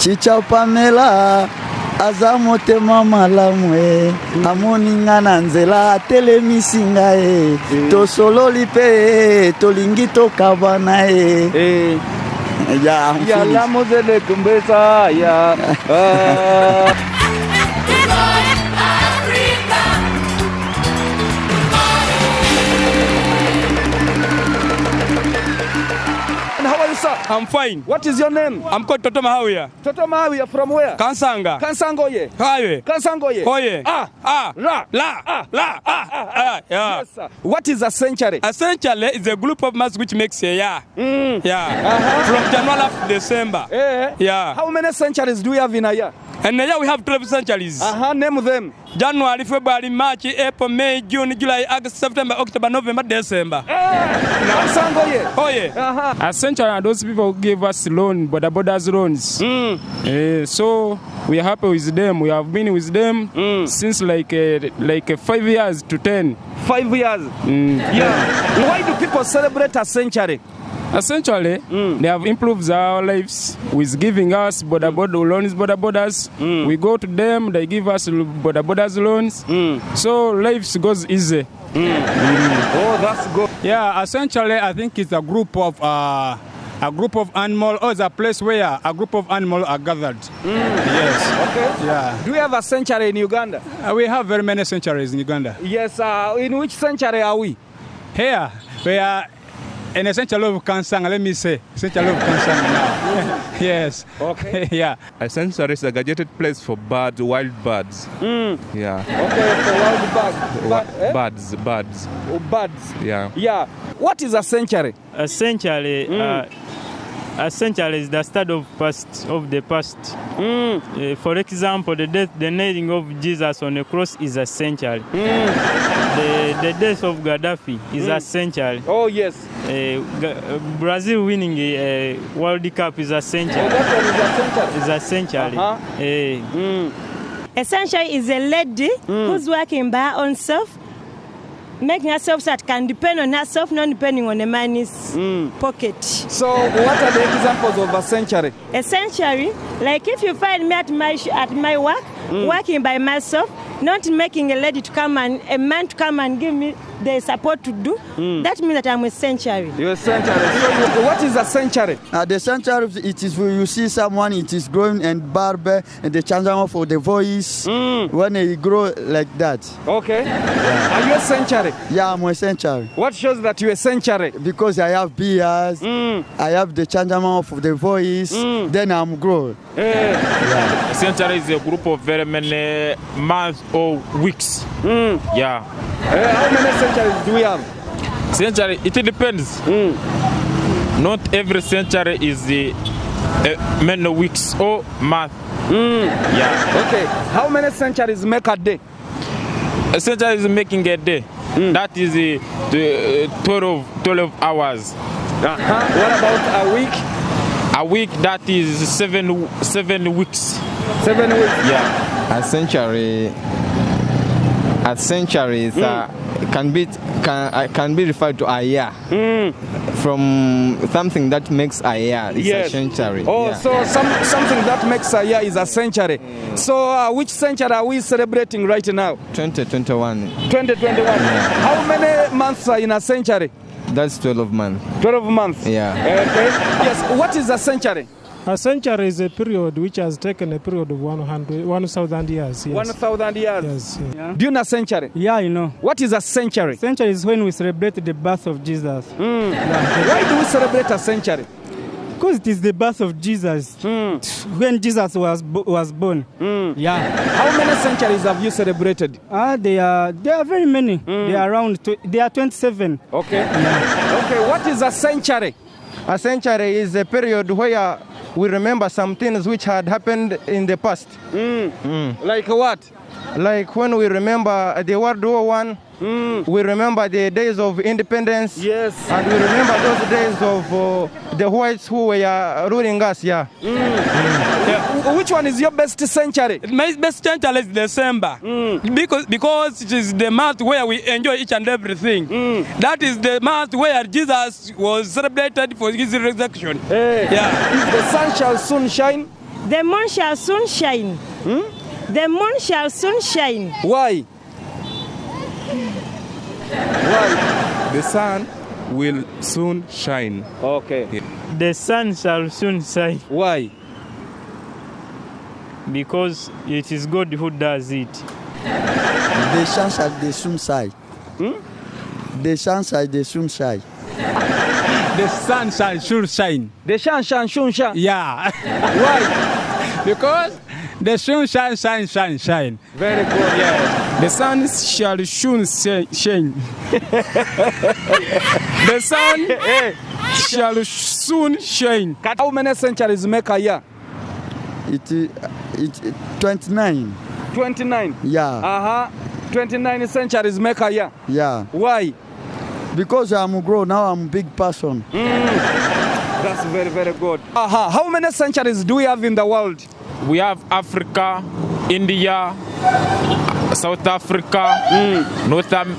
Chicha Pamela Azamotema malamwe amoninga na nzela telemisinga to solo lipe to lingito kabana ya la modele kumbesa ya I'm fine. What is your name? I'm called Mpamire. Mpamire from where? Kansanga. Kansangoye. Highway. Kansangoye. Hoye. La. Yeah. Yes, sir. What is a century? A century is a group of months which makes a year. Yeah. From January to December. Yeah. How many centuries do we have in a year? And now we have 12 centuries. Name them. January, February, March, April, May, June, July, August, September, October, November, December. Kansangoye. Oh yeah. A century are those people who gave us loan, borders loans. So we are happy with them. We have been with them since like 5 years to 10. 5 years. Yeah. Why do people celebrate a century? Essentially, they have improved our lives with giving us loans, borders. We go to them, they give us borders loans. So life goes easy. Oh, that's good. Yeah, essentially, I think it's a group of animals, or it's a place where a group of animals are gathered. Yes. Okay. Yeah. Do we have a century in Uganda? We have very many centuries in Uganda. Yes. In which century are we? Here, we are in a century of Kansanga. Let me say, century of Kansanga now. Yes. Okay. Yeah. A sanctuary is a gadgeted place for birds, wild birds. Yeah. Okay, for wild birds. Birds. Oh, birds. Yeah. Yeah. What is a century? A century is the study of the past. For example, the nailing of Jesus on the cross is a century. The death of Gaddafi is a century. Oh yes. Brazil winning a World Cup is a century. Oh, that one is a century. A century is a lady who's working by her own self, making herself that can depend on herself, not depending on the man's pocket. So what are the examples of a century? A century, like if you find me at my work, working by myself, not making a lady to come and a man to come and give me the support to do, that means that I'm a century. You're a century. So what is a century? The century, it is when you see someone, it is growing and barber and the changing for the voice when they grow like that. Okay. Are you a century? Yeah, I'm a century. What shows that you're a century? Because I have beards, I have the changing for the voice, then I'm grown. A century is a group of very many months or weeks. Yeah. How many centuries do we have? Century, it depends. Not every century is many weeks or month. Yeah. Okay. How many centuries make a day? A century is making a day. That is the 12 hours. What about a week? A week, that is 7 weeks. 7 weeks? Yeah. A century is, can be referred to a year. From something that makes a year is a century. Oh, yeah. So something that makes a year is a century. So which century are we celebrating right now? 2021. 2021. Yeah. How many months are in a century? That's 12 months. 12 months? Yeah. Okay. Yes. What is a century? A century is a period which has taken a period of 1,000 years. Yes. 1,000 years? Yes. Yeah. Do you know a century? Yeah, you know. What is a century? Century is when we celebrate the birth of Jesus. Yeah. Why do we celebrate a century? Because it is the birth of Jesus. When Jesus was born. Yeah. How many centuries have you celebrated? They are very many. They are around. They are 27. Okay. Yeah. Okay. What is a century? A century is a period where we remember some things which had happened in the past. Like what? Like when we remember the World War I, we remember the days of independence. Yes. And we remember those days of the whites who were ruling us. Yeah. Which one is your best century? My best century is December. Because it is the month where we enjoy each and everything. That is the month where Jesus was celebrated for his resurrection. Yeah. If the sun shall soon shine, The moon shall soon shine. The moon shall soon shine. Why? Why? The sun will soon shine. Okay. The sun shall soon shine. Why? Because it is God who does it. The sun shall they soon shine. The sun shall they soon shine. The sun shall soon shine. The sun shall soon shine. Yeah. Why? Because the sun shall shine. Very good, yes. The sun shall soon shine. The sun shall soon shine. How many centuries make a year? It 29. 29. Yeah. 29 centuries make a year. Yeah. Why? Because I'm grown now, I'm a big person. That's very, very good. How many centuries do we have in the world? We have Africa, India, South Africa, North, and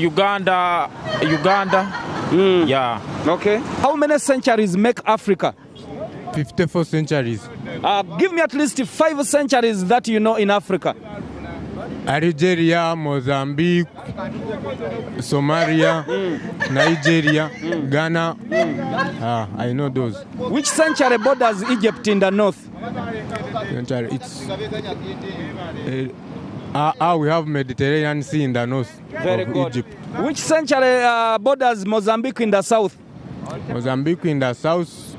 Uganda. Yeah. Okay. How many centuries make Africa? 54 centuries. Give me at least 5 centuries that you know in Africa. Algeria, Mozambique, Somalia, Nigeria, Ghana. I know those. Which century borders Egypt in the north? Century, it's we have Mediterranean Sea in the north Very of good. Egypt. Which century borders Mozambique in the south? Mozambique in the south.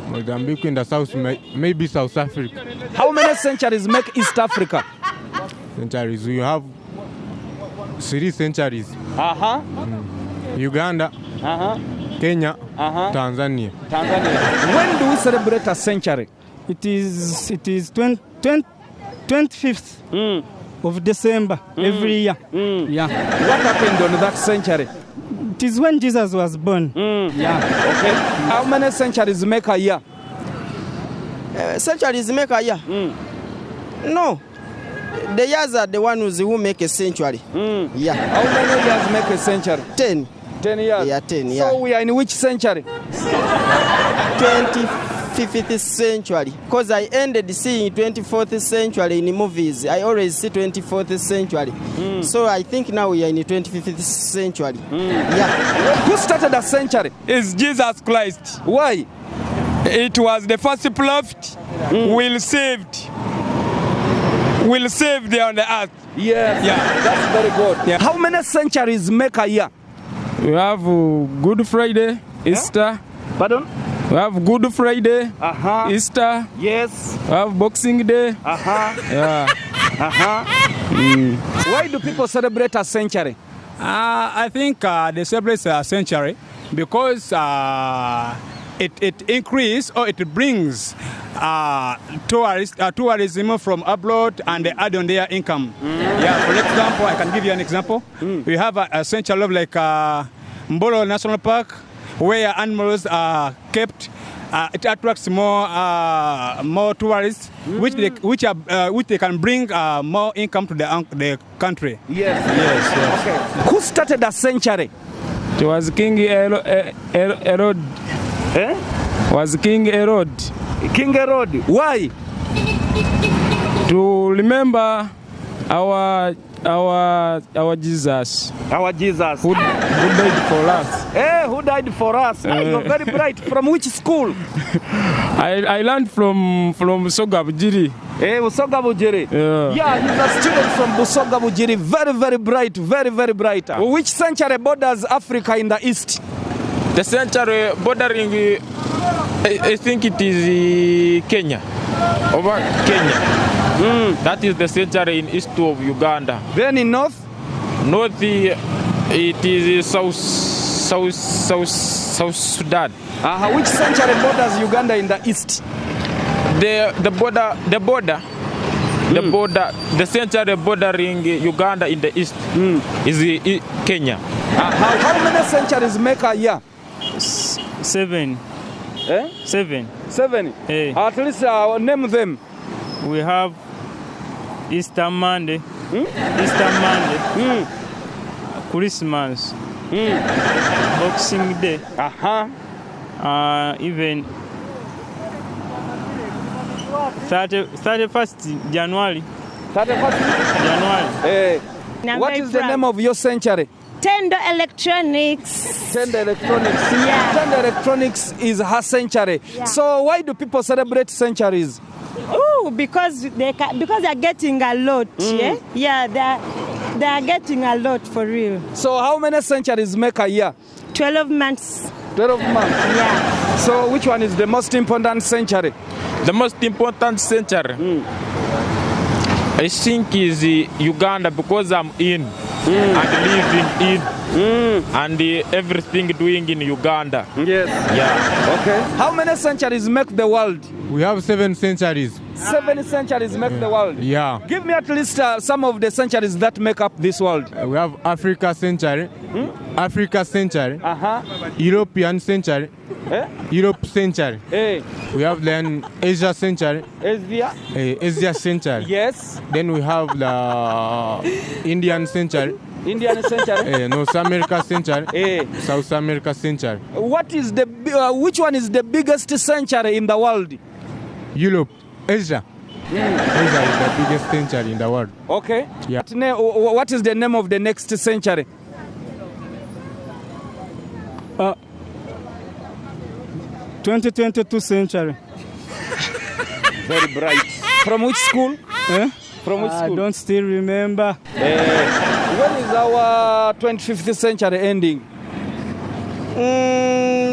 Mozambique in the south, maybe South Africa. How many centuries make East Africa? Centuries. We have 3 centuries. Uganda, Kenya, Tanzania. When do we celebrate a century? It is 25th of December every year. Yeah. What happened on that century? It is when Jesus was born. Yeah. Okay. How many centuries make a year? Centuries make a year? No. The years are the ones who make a century. Yeah. How many years make a century? 10. 10 years? Yeah, 10 years. So we are in which century? 25th century. Because I ended seeing 24th century in movies. I always see 24th century. So I think now we are in the 25th century. Yeah. Who started a century? It's Jesus Christ. Why? It was the first prophet will saved there on the earth. Yes. Yeah. That's very good. Yeah. How many centuries make a year? We have Good Friday, Easter. Pardon? We have Good Friday, Easter. Yes. We have Boxing Day. Yeah. Why do people celebrate a century? I think they celebrate a century because it increases or it brings tourism from abroad and they add on their income. Yeah, for example, I can give you an example. We have a century like Mbolo National Park where animals are kept. It attracts more tourists, which they can bring more income to the country. Yes. Okay. Who started a century? It was King Herod. Was King Herod. King Herod. Why? To remember our Jesus. Our Jesus. Who died for us. Who died for us? You're very bright. From which school? I learned from Busogabujiri. Busogabujiri. Yeah, he's a student from Busogabujiri. Very, very bright. Very, very bright. Which century borders Africa in the east? The century bordering, I think it is Kenya. Over Kenya. That is the century in east of Uganda. Then in north? North, it is South Sudan. Which century borders Uganda in the east? The century bordering Uganda in the east is Kenya. How many centuries make a year? 7. 7. 7? At least name them. We have Easter Monday. Easter Monday. Christmas. Boxing Day. Even 31st January. 31st January. What is the name of your century? Tendo Electronics. Tendo Electronics. Yeah. Tendo Electronics is her century. Yeah. So why do people celebrate centuries? Oh, because they are getting a lot. Yeah, they are getting a lot for real. So how many centuries make a year? 12 months. 12 months. Yeah. So which one is the most important century? The most important century, I think, is Uganda, because I'm in and living in and everything doing in Uganda. Yes. Yeah. Okay. How many centuries make the world? We have 7 centuries. 7 centuries make the world. Yeah. Give me at least some of the centuries that make up this world. We have Africa century, Africa century, European century, Europe century. We have then Asia century, Asia century. Yes. Then we have the Indian century. Indian century. North America century. South America century. What is the which one is the biggest century in the world? Europe, Asia. Asia is the biggest century in the world. Okay. Yeah. What is the name of the next century? 2022 century. Very bright. From which school? From which school? I don't still remember. When is our 25th century ending?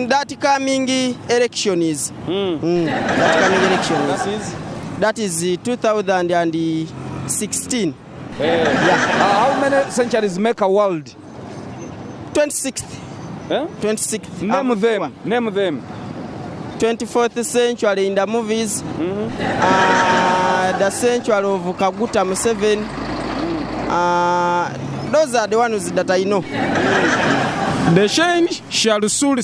That coming election is. That coming election is. That is 2016. How many centuries make a world? 26th. 26th. Name them. Name them. 24th century in the movies. The century of Kaguta Museveni. Those are the ones that I know. The shine shall soon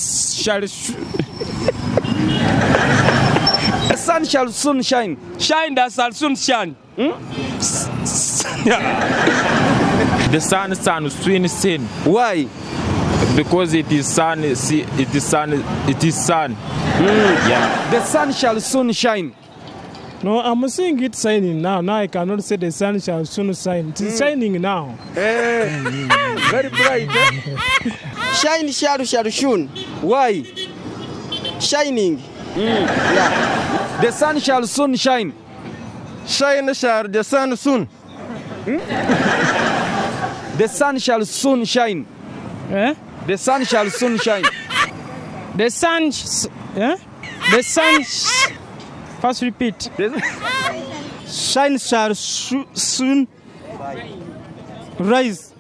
The sun shall soon shine. Shine that shall soon shine. The sun soon sin. Why? Because it is sun. It is sun. It is sun. Yeah. The sun shall soon shine. No, I'm seeing it shining now. Now I cannot say the sun shall soon shine. It is shining now. Very bright. Shine shall soon. Why? Shining. Yeah. The sun shall soon shine. Shine shall the sun soon. The sun shall soon shine. The sun shall soon shine. The sun. The sun. First repeat. Shine shall soon rise.